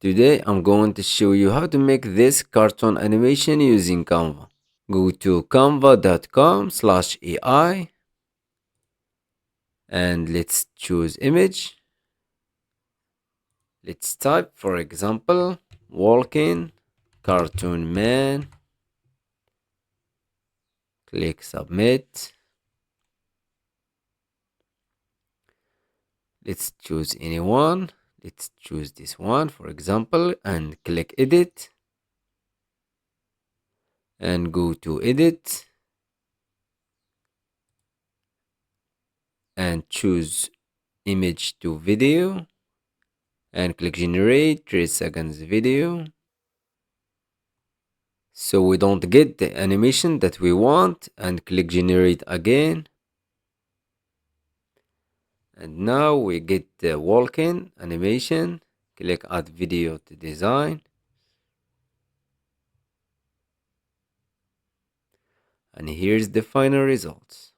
Today I'm going to show you how to make this cartoon animation using Canva. Go to canva.com/AI and let's choose image. Let's type, for example, walking cartoon man. Click submit. Let's choose any one. Let's choose this one, for example, and click edit and go to edit and choose image to video and click generate 3 seconds video. So we don't get the animation that we want, and click generate again. And now we get the walking animation. Click add video to design. And here's the final results.